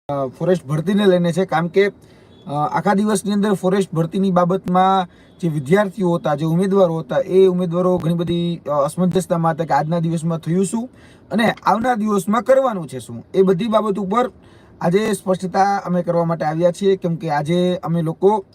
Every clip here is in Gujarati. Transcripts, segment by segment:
ફોરેસ્ટ ભરતીને લઈને છે, કારણ કે આખા દિવસની અંદર ફોરેસ્ટ ભરતીની બાબતમાં જે વિદ્યાર્થીઓ હતા, જે ઉમેદવારો હતા, એ ઉમેદવારો ઘણી બધી અસમંજસતામાં હતા કે આજના દિવસમાં થયું શું અને આવનાર દિવસમાં કરવાનું છે શું. એ બધી બાબત ઉપર આજે સ્પષ્ટતા અમે કરવા માટે આવ્યા છીએ, કેમ કે આજે અમે લોકો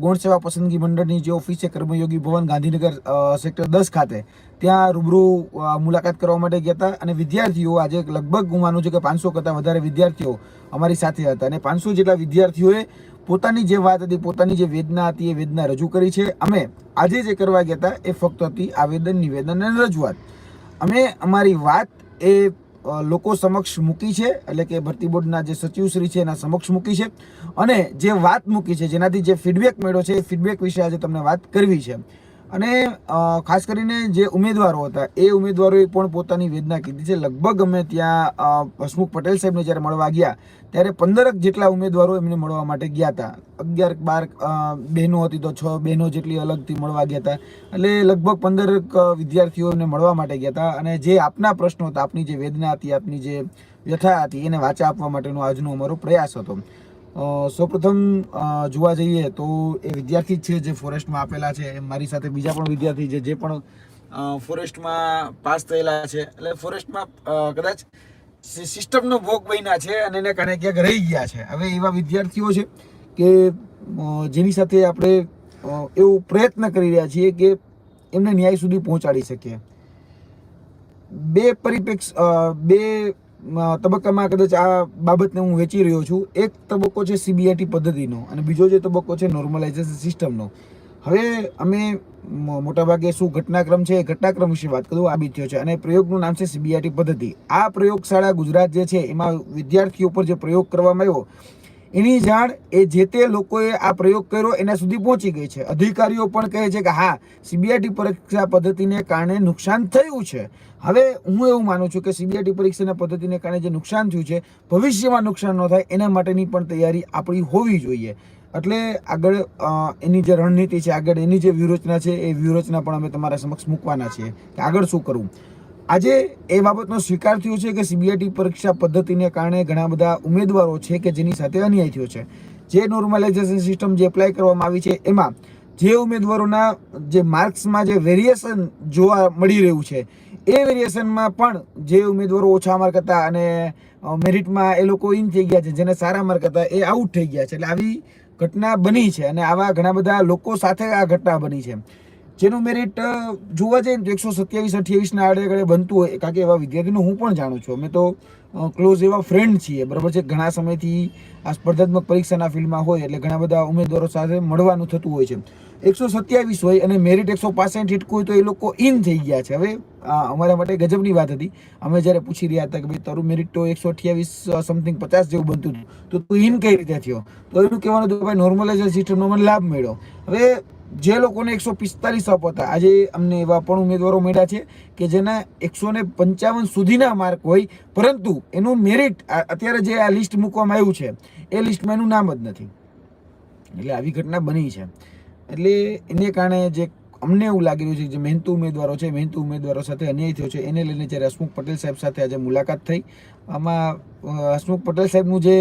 ગૌણ સેવા પસંદગી મંડળની જે ઓફિસ છે કર્મયોગી ભવન ગાંધીનગર સેક્ટર 10 ખાતે ત્યાં રૂબરૂ મુલાકાત કરવા માટે ગયા હતા. અને વિદ્યાર્થીઓ આજે લગભગ હું માનું છું કે 500 કરતાં વધારે વિદ્યાર્થીઓ અમારી સાથે હતા અને 500 જેટલા વિદ્યાર્થીઓએ પોતાની જે વાત હતી, પોતાની જે વેદના હતી, એ વેદના રજૂ કરી છે. અમે આજે જે કરવા ગયા હતા એ ફક્ત હતી આવેદન, નિવેદન અને રજૂઆત. અમે અમારી વાત એ લોકો સમક્ષ મૂકી છે, એટલે કે ભરતી બોર્ડના જે સચિવશ્રી છે એના સમક્ષ મૂકી છે અને જે વાત મૂકી છે, જેનાથી જે ફીડબેક મળ્યો છે એ ફીડબેક વિશે આજે તમને વાત કરવી છે. અને ખાસ કરીને જે ઉમેદવારો હતા એ ઉમેદવારોએ પણ પોતાની વેદના કીધી છે. લગભગ અમે ત્યાં હસમુખ પટેલ સાહેબને જ્યારે મળવા ગયા ત્યારે 15 જેટલા ઉમેદવારો એમને મળવા માટે ગયા હતા. 11-12 બહેનો હતી તો 6 બહેનો જેટલી અલગથી મળવા ગયા હતા. એટલે લગભગ 15 વિદ્યાર્થીઓ એમને મળવા માટે ગયા હતા અને જે આપના પ્રશ્નો હતા, આપની જે વેદના હતી, આપની જે વ્યથા હતી એને વાચા આપવા માટેનો આજનો અમારો પ્રયાસ હતો. સૌપ્રથમ જોવા જઈએ તો એ વિદ્યાર્થી છે જે ફોરેસ્ટમાં આપેલા છે, મારી સાથે બીજા પણ વિદ્યાર્થી છે જે પણ ફોરેસ્ટમાં પાસ થયેલા છે, એટલે ફોરેસ્ટમાં કદાચ સિસ્ટમનો ભોગ બન્યા છે અને એને કારણે ક્યાંક રહી ગયા છે. હવે એવા વિદ્યાર્થીઓ છે કે જેની સાથે આપણે એવું પ્રયત્ન કરી રહ્યા છીએ કે એમને ન્યાય સુધી પહોંચાડી શકીએ. બે તબક્કામાં કદાચ આ બાબતને હું વેચી રહ્યો છું. એક તબક્કો છે સીબીઆઈટી પદ્ધતિનો અને બીજો જે તબક્કો છે નોર્મલાઇઝેશન સિસ્ટમનો. હવે અમે મોટાભાગે શું ઘટનાક્રમ છે એ ઘટનાક્રમ વિશે વાત કરું. આ બી થયો છે અને પ્રયોગનું નામ છે સીબીઆઈટી પદ્ધતિ. આ પ્રયોગશાળા ગુજરાત જે છે એમાં વિદ્યાર્થીઓ પર જે પ્રયોગ કરવામાં આવ્યો એની જાણ એ જે તે લોકોએ આ પ્રયોગ કર્યો એના સુધી પહોંચી ગઈ છે. અધિકારીઓ પણ કહે છે કે હા, સીબીઆઈટી પરીક્ષા પદ્ધતિને કારણે નુકસાન થયું છે. હવે હું એવું માનું છું કે સીબીઆઈટી પરીક્ષાના પદ્ધતિને કારણે જે નુકસાન થયું છે, ભવિષ્યમાં નુકસાન ન થાય એના માટેની પણ તૈયારી આપણી હોવી જોઈએ. એટલે આગળ એની જે રણનીતિ છે, આગળ એની જે વ્યૂહરચના છે એ વ્યૂહરચના પણ અમે તમારા સમક્ષ મૂકવાના છીએ કે આગળ શું કરવું. આજે એ બાબતનો સ્વીકાર થયો છે કે સીબીઆઈટી પરીક્ષા પદ્ધતિને કારણે ઘણા બધા ઉમેદવારો છે કે જેની સાથે અન્યાય થયો છે. જે નોર્મલાઇઝેશન સિસ્ટમ જે એપ્લાય કરવામાં આવી છે એમાં જે ઉમેદવારોના જે માર્ક્સમાં જે વેરિએશન જોવા મળી રહ્યું છે એ વેરિએશનમાં પણ જે ઉમેદવારો ઓછા માર્ક હતા અને મેરિટમાં એ લોકો ઇન થઈ ગયા છે, જેને સારા માર્ક હતા એ આઉટ થઈ ગયા છે. એટલે આવી ઘટના બની છે અને આવા ઘણા બધા લોકો સાથે આ ઘટના બની છે. જેનું મેરિટ જોવા જઈએ તો 127-28 આડે બનતું હોય, કારણ કે એવા વિદ્યાર્થીનો હું પણ જાણું છું. અમે તો ક્લોઝ એવા ફ્રેન્ડ છીએ, બરાબર છે. ઘણા સમયથી આ સ્પર્ધાત્મક પરીક્ષાના ફિલ્ડમાં હોય એટલે ઘણા બધા ઉમેદવારો સાથે મળવાનું થતું હોય છે. 127 હોય અને મેરિટ 165 હિટ હોય તો એ લોકો ઇન થઈ ગયા છે. હવે અમારા માટે ગજબની વાત હતી. અમે જ્યારે પૂછી રહ્યા હતા કે ભાઈ તારું મેરિટ તો 128 સમથિંગ 50 જેવું બનતું હતું તો તું ઇન કઈ રીતે થયો, તો એનું કહેવાનું હતું કે ભાઈ નોર્મલાઇઝેશન સિસ્ટમનો મને લાભ મળ્યો. હવે જે લોકોને 145 અપાતા, આજે અમને એવા પણ ઉમેદવારો મળ્યા છે કે જેના 155 સુધીના માર્ક હોય, પરંતુ એનું મેરિટ અત્યારે જે આ લિસ્ટ મૂકવામાં આવ્યું છે એ લિસ્ટમાં એનું નામ જ નથી. એટલે આવી ઘટના બની છે. એટલે એને કારણે જે અમને એવું લાગી રહ્યું છે કે જે મહેનતુ ઉમેદવારો છે, મહેનતુ ઉમેદવારો સાથે અન્યાય થયો છે, એને લઈને જ્યારે હસમુખ પટેલ સાહેબ સાથે આજે મુલાકાત થઈ. આમાં હસમુખ પટેલ સાહેબનું જે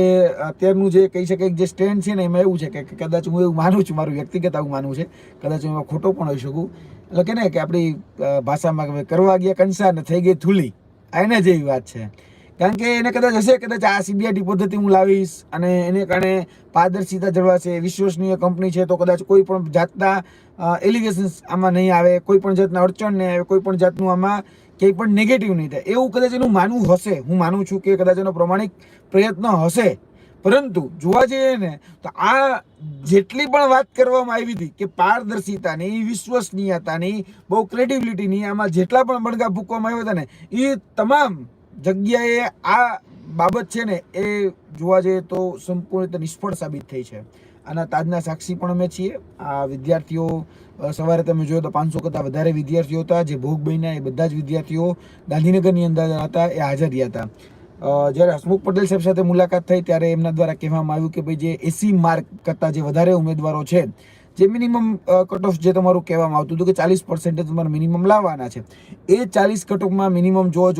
અત્યારનું જે કહી શકાય જે સ્ટેન્ડ છે ને એમાં એવું છે કે કદાચ હું એવું માનું છું, મારું વ્યક્તિગત આવું માનવું છે, કદાચ હું એમાં ખોટો પણ હોઈ શકું. એટલે કે ને કે આપણી ભાષામાં કરવા ગયા કંસાર ને થઈ ગઈ થૂલી, આ એને જેવી વાત છે. કારણ કે એને કદાચ હશે કદાચ આ સીબીઆઈટી પદ્ધતિ હું લાવીશ અને એને કારણે પારદર્શિતા જળવાશે, વિશ્વસનીય કંપની છે તો કદાચ કોઈ પણ જાતના એલિગેશન્સ આમાં નહીં આવે, કોઈ પણ જાતના અડચણ નહીં આવે, કોઈ પણ જાતનું આમાં કંઈ પણ નેગેટિવ નહીં થાય, એવું કદાચ એનું માનવું હશે. હું માનું છું કે કદાચ એનો પ્રમાણિક પ્રયત્ન હશે. પરંતુ જોવા જઈએ ને તો આ જેટલી પણ વાત કરવામાં આવી હતી કે પારદર્શિતાની, વિશ્વસનીયતાની, બહુ ક્રેડિબિલિટીની, આમાં જેટલા પણ બણગા ફૂંકવામાં આવ્યા હતા ને એ તમામ જગ્યાએ આ બાબત છે ને એ જોવા જઈએ તો સંપૂર્ણ રીતે નિષ્ફળ સાબિત થઈ છે. આના તાજના સાક્ષી પણ અમે છીએ. આ વિદ્યાર્થીઓ સવારે તમે જોયો તો 500 કરતાં વધારે વિદ્યાર્થીઓ હતા જે ભોગ બન્યા. એ બધા જ વિદ્યાર્થીઓ ગાંધીનગરની અંદર હતા, એ હાજર રહ્યા હતા. જ્યારે હસમુખ પટેલ સાહેબ સાથે મુલાકાત થઈ ત્યારે એમના દ્વારા કહેવામાં આવ્યું કે ભાઈ જે 80 માર્ક કરતાં જે વધારે ઉમેદવારો છે, જે મિનિમમ કટ ઓફ જે તમારું કહેવામાં આવતું હતું કે 40% તમારે મિનિમમ લાવવાના છે, એ 40 કટ ઓફમાં મિનિમમ જો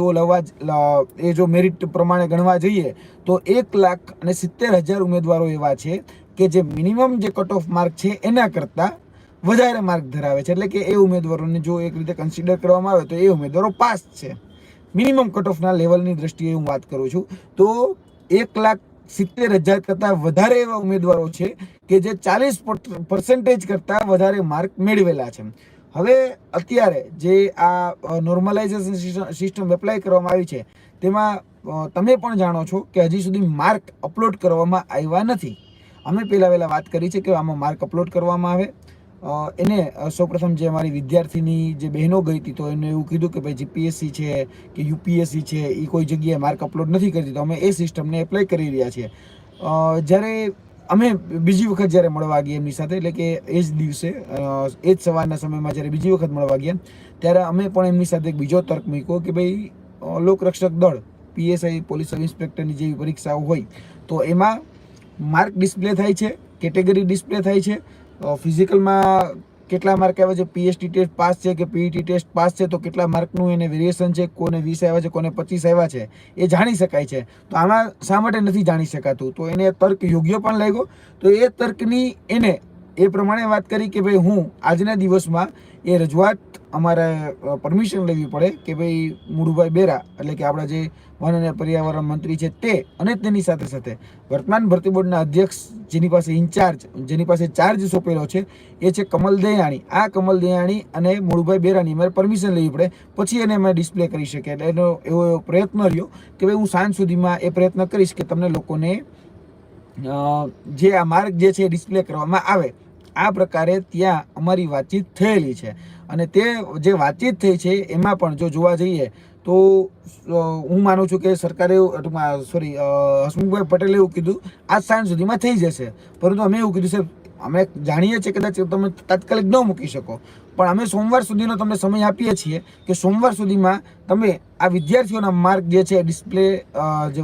એ જો મેરિટ પ્રમાણે ગણવા જઈએ તો 1,70,000 ઉમેદવારો એવા છે કે જે મિનિમમ જે કટ ઓફ માર્ક છે એના કરતાં વધારે માર્ક ધરાવે છે. એટલે કે એ ઉમેદવારોને જો એક રીતે કન્સિડર કરવામાં આવે તો એ ઉમેદવારો પાસ છે મિનિમમ કટ ઓફના લેવલની દ્રષ્ટિએ હું વાત કરું છું. તો 1,70,000 કરતાં વધારે એવા ઉમેદવારો છે કે જે 40% કરતાં વધારે માર્ક મેળવેલા છે. હવે અત્યારે જે આ નોર્મલાઇઝેશન સિસ્ટમ એપ્લાય કરવામાં આવી છે તેમાં તમે પણ જાણો છો કે હજી સુધી માર્ક અપલોડ કરવામાં આવ્યા નથી. અમે પહેલાં વાત કરી છે કે આમાં માર્ક અપલોડ કરવામાં આવે. એને સૌપ્રથમ જે અમારી વિદ્યાર્થીની જે બહેનો ગઈ હતી તો એને એવું કીધું કે ભાઈ જીપીએસસી છે કે યુપીએસસી છે એ કોઈ જગ્યાએ માર્ક અપલોડ નથી કરતી, તો અમે એ સિસ્ટમને એપ્લાય કરી રહ્યા છીએ. જ્યારે અમે બીજી વખત જ્યારે મળવા ગયા એમની સાથે, એટલે કે એ જ દિવસે એ જ સવારના સમયમાં જ્યારે બીજી વખત મળવા ગયા ત્યારે અમે પણ એમની સાથે એક બીજો તર્ક મૂક્યો કે ભાઈ લોકરક્ષક દળ પીએસઆઈ પોલીસ સબ ઇન્સ્પેક્ટરની જેવી પરીક્ષાઓ હોય તો એમાં માર્ક ડિસ્પ્લે થાય છે, કેટેગરી ડિસ્પ્લે થાય છે, ફિઝિકલમાં કેટલા માર્ક આવ્યા છે, પીએસટી ટેસ્ટ પાસ છે કે પીઈટી ટેસ્ટ પાસ છે તો કેટલા માર્કનું એને વેરિએશન છે, કોને 20 આવ્યા છે કોને 25 આવ્યા છે એ જાણી શકાય છે. તો આમાં શા માટે નથી જાણી શકાતું? તો એને તર્ક યોગ્ય પણ લાગ્યો. તો એ તર્કની એને એ પ્રમાણે વાત કરી કે ભાઈ હું આજના દિવસમાં એ રજૂઆત અમારે પરમિશન લેવી પડે કે ભાઈ મુળુભાઈ બેરા એટલે કે આપણા જે વન અને પર્યાવરણ મંત્રી છે તે અને તેની સાથે સાથે વર્તમાન ભરતી બોર્ડના અધ્યક્ષ જેની પાસે ઇન્ચાર્જ જેની પાસે ચાર્જ સોંપેલો છે એ છે કમલ દયાણી. આ કમલ દયાણી અને મુળુભાઈ બેરાની અમારે પરમિશન લેવી પડે પછી એને અમે ડિસ્પ્લે કરી શકીએ. એટલે એનો એવો પ્રયત્ન રહ્યો કે ભાઈ હું સાંજ સુધીમાં એ પ્રયત્ન કરીશ કે તમને લોકોને જે આ માર્ક જે છે એ ડિસ્પ્લે કરવામાં આવે. આ પ્રકારે ત્યાં અમારી વાતચીત થયેલી છે અને તે જે વાતચીત થઈ છે એમાં પણ જો જોવા જઈએ તો હું માનું છું કે સરકારે હસમુખભાઈ પટેલે એવું કીધું આજ સાંજ સુધીમાં થઈ જશે, પરંતુ અમે એવું કીધું સાહેબ અમે જાણીએ છીએ કદાચ તમે તાત્કાલિક ન મૂકી શકો પણ અમે સોમવાર સુધીનો તમને સમય આપીએ છીએ કે સોમવાર સુધીમાં તમે આ વિદ્યાર્થીઓના માર્ક જે છે ડિસ્પ્લે જે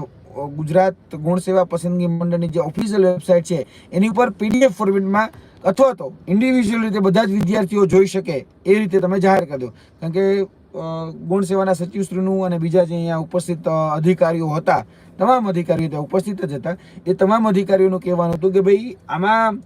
ગુજરાત ગુણ સેવા પસંદગી મંડળની જે ઓફિશિયલ વેબસાઇટ છે એની ઉપર પીડીએફ ફોર્મેટમાં અથવા તો ઇન્ડિવિજ્યુઅલ રીતે બધા જ વિદ્યાર્થીઓ જોઈ શકે એ રીતે તમે જાહેર કરી દો. કારણ કે ગુણ સેવાના સચિવશ્રીનું અને બીજા જે અહીંયા ઉપસ્થિત અધિકારીઓ હતા તમામ અધિકારીઓ ત્યાં ઉપસ્થિત જ હતા એ તમામ અધિકારીઓનું કહેવાનું હતું કે ભાઈ આમાં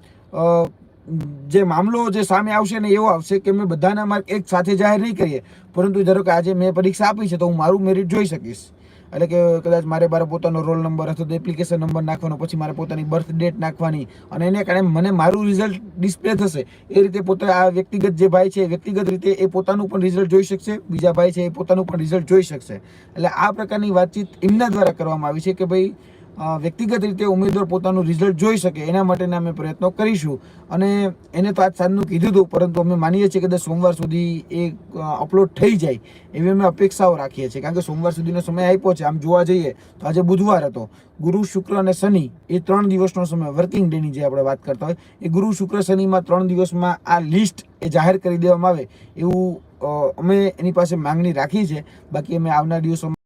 જે મામલો જે સામે આવશે ને એવો આવશે કે અમે બધાના માર્ક એક સાથે જાહેર નહીં કરીએ, પરંતુ ધારો કે આજે મેં પરીક્ષા આપી છે તો હું મારું મેરિટ જોઈ શકીશ. એટલે કે કદાચ મારે પોતાનો રોલ નંબર અથવા તો એપ્લિકેશન નંબર નાખવાનો, પછી મારે પોતાની બર્થ ડેટ નાખવાની અને એને કારણે મને મારું રિઝલ્ટ ડિસ્પ્લે થશે. એ રીતે પોતે આ વ્યક્તિગત જે ભાઈ છે વ્યક્તિગત રીતે એ પોતાનું પણ રિઝલ્ટ જોઈ શકશે, બીજા ભાઈ છે એ પોતાનું પણ રિઝલ્ટ જોઈ શકશે. એટલે આ પ્રકારની વાતચીત એમના દ્વારા કરવામાં આવી છે કે ભાઈ વ્યક્તિગત રીતે ઉમેદવાર પોતાનું રિઝલ્ટ જોઈ શકે એના માટેના અમે પ્રયત્નો કરીશું. અને એને તો આજ સાંજનું કીધું હતું, પરંતુ અમે માનીએ છીએ કે સોમવાર સુધી એ અપલોડ થઈ જાય એવી અમે અપેક્ષાઓ રાખીએ છીએ. કારણ કે સોમવાર સુધીનો સમય આપ્યો છે. આમ જોવા જઈએ તો આજે બુધવાર હતો, ગુરુ શુક્ર અને શનિ એ 3 દિવસનો સમય, વર્કિંગ ડેની જે આપણે વાત કરતા હોય એ ગુરુ શુક્ર શનિમાં 3 દિવસમાં આ લિસ્ટ એ જાહેર કરી દેવામાં આવે એવું અમે એની પાસે માંગણી રાખી છે. બાકી અમે આવનાર દિવસોમાં